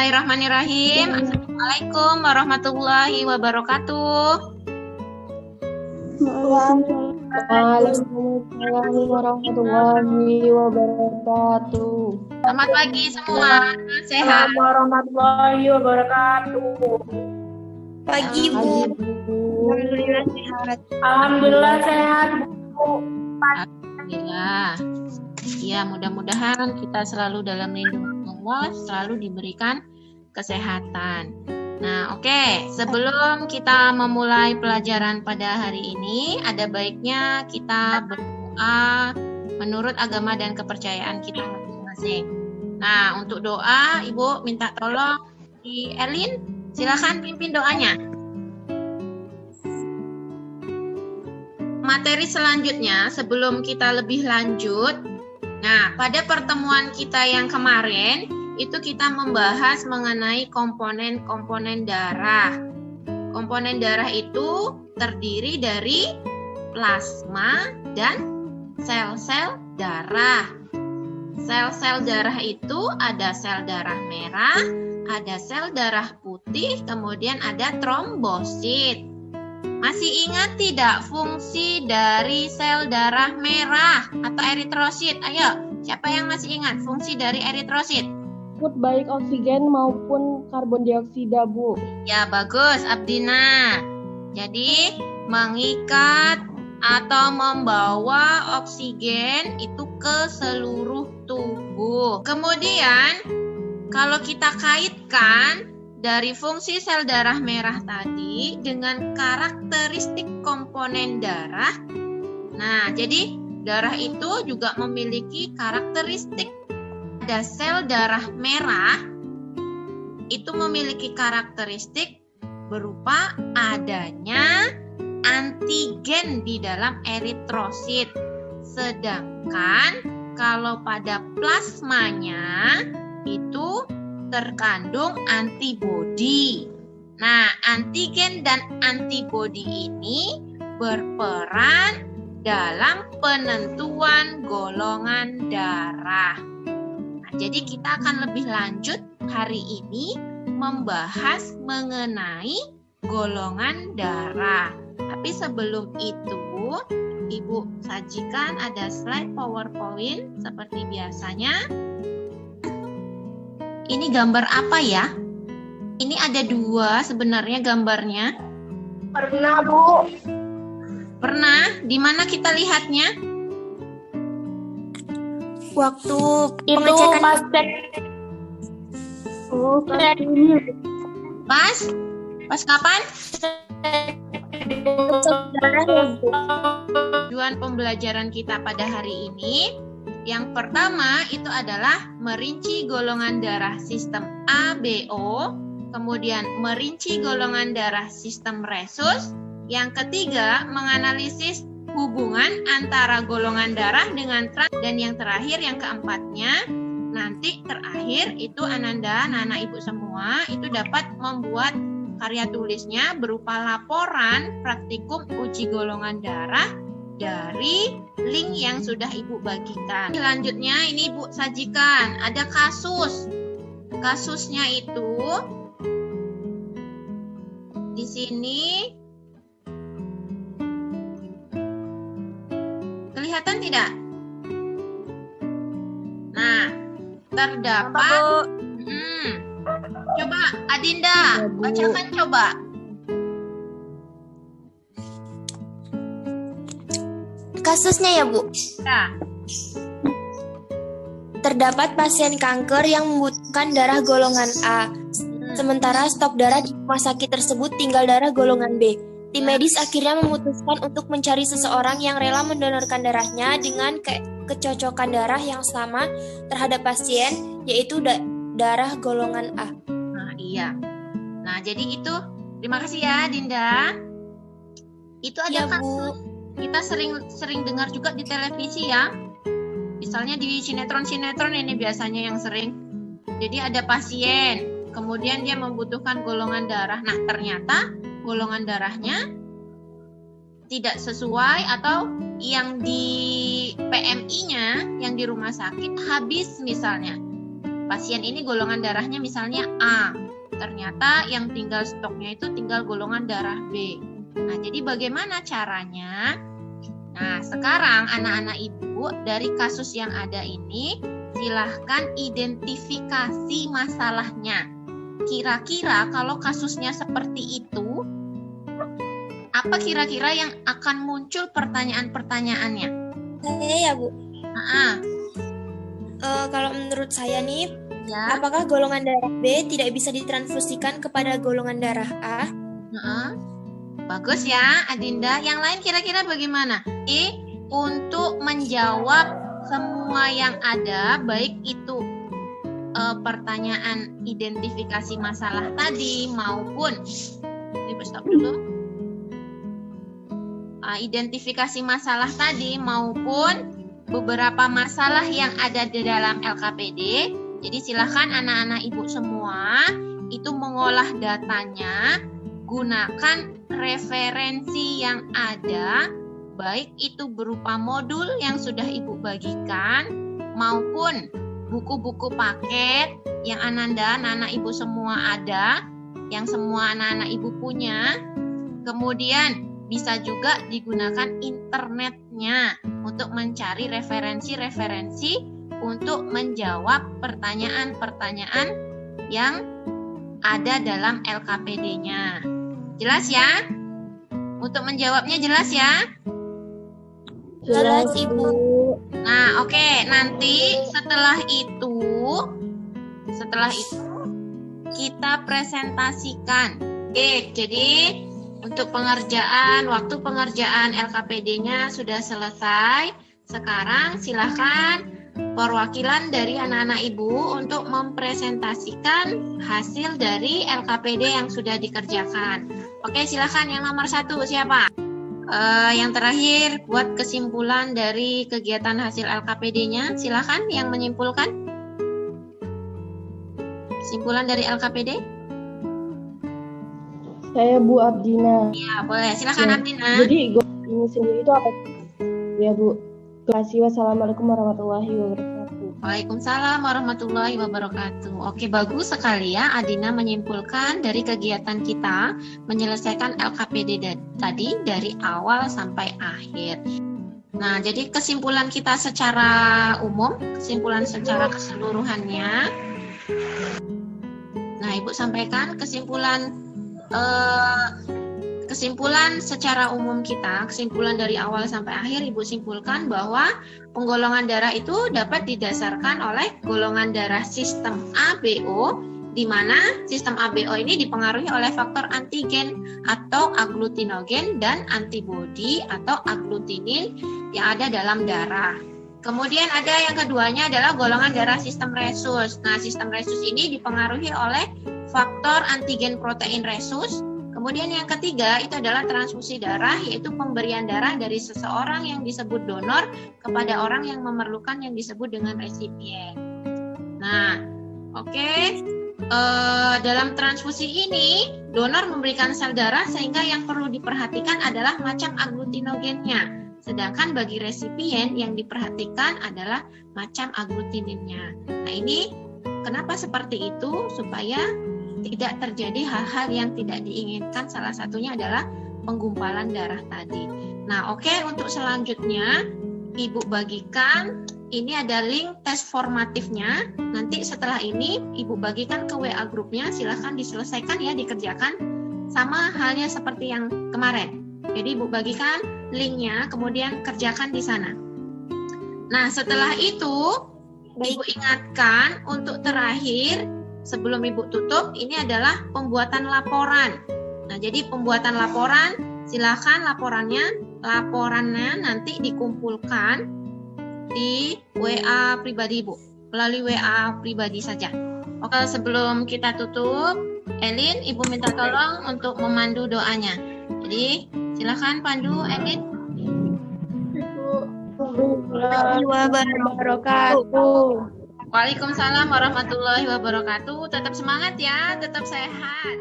Bismillahirrahmanirrahim. Assalamualaikum warahmatullahi wabarakatuh. Waalaikumsalam warahmatullahi wabarakatuh. Selamat pagi semua. Sehat. Warahmatullahi wabarakatuh. Pagi, Bu. Alhamdulillah sehat. Alhamdulillah sehat, Bu. Alhamdulillah. Ya, mudah-mudahan kita selalu dalam lindungan Allah, selalu diberikan kesehatan. Nah, oke. Sebelum kita memulai pelajaran pada hari ini, ada baiknya kita berdoa menurut agama dan kepercayaan kita masing-masing. Nah, untuk doa, Ibu minta tolong di Erlin, silakan pimpin doanya. Materi selanjutnya, sebelum kita lebih lanjut, nah, pada pertemuan kita yang kemarin, itu kita membahas mengenai komponen-komponen darah. Komponen darah itu terdiri dari plasma dan sel-sel darah. Sel-sel darah itu ada sel darah merah, ada sel darah putih, kemudian ada trombosit. Masih ingat tidak fungsi dari sel darah merah atau eritrosit? Ayo, siapa yang masih ingat fungsi dari eritrosit? Baik oksigen maupun karbon dioksida, Bu. Ya, bagus, Abdina. Jadi, mengikat atau membawa oksigen itu ke seluruh tubuh. Kemudian, kalau kita kaitkan dari fungsi sel darah merah tadi dengan karakteristik komponen darah. Nah, jadi darah itu juga memiliki karakteristik. Ada sel darah merah itu memiliki karakteristik berupa adanya antigen di dalam eritrosit. Sedangkan kalau pada plasmanya itu terkandung antibodi. Nah, antigen dan antibodi ini berperan dalam penentuan golongan darah. Nah, jadi kita akan lebih lanjut hari ini membahas mengenai golongan darah. Tapi sebelum itu, Ibu sajikan ada slide PowerPoint seperti biasanya. Ini gambar apa ya? Ini ada dua sebenarnya gambarnya. Pernah, Bu. Pernah? Di mana kita lihatnya? Waktu Itu pengecekan pas cek. Oh, ini. Pas kapan? Tujuan pembelajaran kita pada hari ini, yang pertama itu adalah merinci golongan darah sistem ABO, kemudian merinci golongan darah sistem resus, yang ketiga menganalisis hubungan antara golongan darah dengan trans, dan yang terakhir yang keempatnya nanti terakhir itu Ananda, anak-anak ibu semua itu dapat membuat karya tulisnya berupa laporan praktikum uji golongan darah dari link yang sudah ibu bagikan. Selanjutnya ini ibu sajikan ada kasus. Kasusnya itu di sini kelihatan tidak? Nah, terdapat. Coba Adinda, bacakan coba. Kasusnya ya, Bu. Ya. Terdapat pasien kanker yang membutuhkan darah golongan A. Sementara stok darah di rumah sakit tersebut tinggal darah golongan B. Tim medis akhirnya memutuskan untuk mencari seseorang yang rela mendonorkan darahnya dengan kecocokan darah yang sama terhadap pasien, yaitu darah golongan A. Nah, iya. Nah, jadi itu. Terima kasih ya, Dinda. Itu ada Ya, kasus. Bu. Kita sering dengar juga di televisi ya. Misalnya di sinetron-sinetron ini biasanya yang sering. Jadi ada pasien, kemudian dia membutuhkan golongan darah. Nah, ternyata golongan darahnya tidak sesuai atau yang di PMI-nya, yang di rumah sakit habis misalnya. pasien ini golongan darahnya misalnya A. Ternyata yang tinggal stoknya itu tinggal golongan darah B. Nah, jadi bagaimana caranya? Nah, sekarang anak-anak ibu dari kasus yang ada ini, silahkan identifikasi masalahnya. Kira-kira kalau kasusnya seperti itu, apa kira-kira yang akan muncul pertanyaan-pertanyaannya? Saya ya, Bu. Nah, Kalau menurut saya nih, ya. apakah golongan darah B tidak bisa ditransfusikan kepada golongan darah A? Bagus ya, Adinda. Yang lain kira-kira bagaimana? Untuk menjawab semua yang ada, baik itu pertanyaan identifikasi masalah tadi maupun stop dulu. Identifikasi masalah tadi maupun beberapa masalah yang ada di dalam LKPD. Jadi silakan anak-anak ibu semua itu mengolah datanya, gunakan referensi yang ada, baik itu berupa modul yang sudah ibu bagikan maupun buku-buku paket yang Ananda, anak-anak ibu semua ada, yang semua anak-anak ibu punya. Kemudian bisa juga digunakan internetnya untuk mencari referensi-referensi untuk menjawab pertanyaan-pertanyaan yang ada dalam LKPD-nya. Jelas ya? Untuk menjawabnya jelas ya? Jelas, Ibu. Nah, oke. Nanti setelah itu kita presentasikan. Oke, jadi untuk waktu pengerjaan LKPD-nya sudah selesai. Sekarang silakan perwakilan dari anak-anak ibu untuk mempresentasikan hasil dari LKPD yang sudah dikerjakan. Oke, silakan yang nomor 1 siapa? Yang terakhir buat kesimpulan dari kegiatan hasil LKPD-nya. Silakan yang menyimpulkan. Kesimpulan dari LKPD? Saya Bu Abdina. Ya, boleh. Silakan Abdina. Jadi ini sendiri itu apa? Ya Bu. Terima kasih. Wassalamualaikum warahmatullahi wabarakatuh. Waalaikumsalam warahmatullahi wabarakatuh. Oke, bagus sekali ya Adina menyimpulkan dari kegiatan kita menyelesaikan LKPD tadi dari awal sampai akhir. Nah, jadi kesimpulan kita secara umum, kesimpulan secara keseluruhannya. Nah, Ibu sampaikan kesimpulan secara umum kita, kesimpulan dari awal sampai akhir Ibu simpulkan bahwa penggolongan darah itu dapat didasarkan oleh golongan darah sistem ABO, di mana sistem ABO ini dipengaruhi oleh faktor antigen atau aglutinogen dan antibodi atau aglutinin yang ada dalam darah. Kemudian ada yang keduanya adalah golongan darah sistem resus. Nah, sistem resus ini dipengaruhi oleh faktor antigen protein resus. Kemudian yang ketiga itu adalah transfusi darah, yaitu pemberian darah dari seseorang yang disebut donor kepada orang yang memerlukan yang disebut dengan resipien. Nah, oke. Dalam transfusi ini, donor memberikan sel darah sehingga yang perlu diperhatikan adalah macam aglutinogennya. Sedangkan bagi resipien yang diperhatikan adalah macam aglutininnya. Nah, ini kenapa seperti itu? Supaya tidak terjadi hal-hal yang tidak diinginkan, salah satunya adalah penggumpalan darah tadi. Nah, oke, untuk selanjutnya Ibu bagikan, ini ada link tes formatifnya. Nanti setelah ini Ibu bagikan ke WA grupnya, silahkan diselesaikan ya, dikerjakan. Sama halnya seperti yang kemarin. Jadi Ibu bagikan linknya, kemudian kerjakan di sana. Nah, setelah itu Ibu ingatkan untuk terakhir, sebelum Ibu tutup, ini adalah pembuatan laporan. Nah, jadi pembuatan laporan, silakan laporannya nanti dikumpulkan di WA pribadi Ibu, melalui WA pribadi saja. Oke, sebelum kita tutup, Elin, Ibu minta tolong untuk memandu doanya. Jadi, silakan pandu, Elin. Wabarakatuh. Waalaikumsalam warahmatullahi wabarakatuh. Tetap semangat ya, tetap sehat.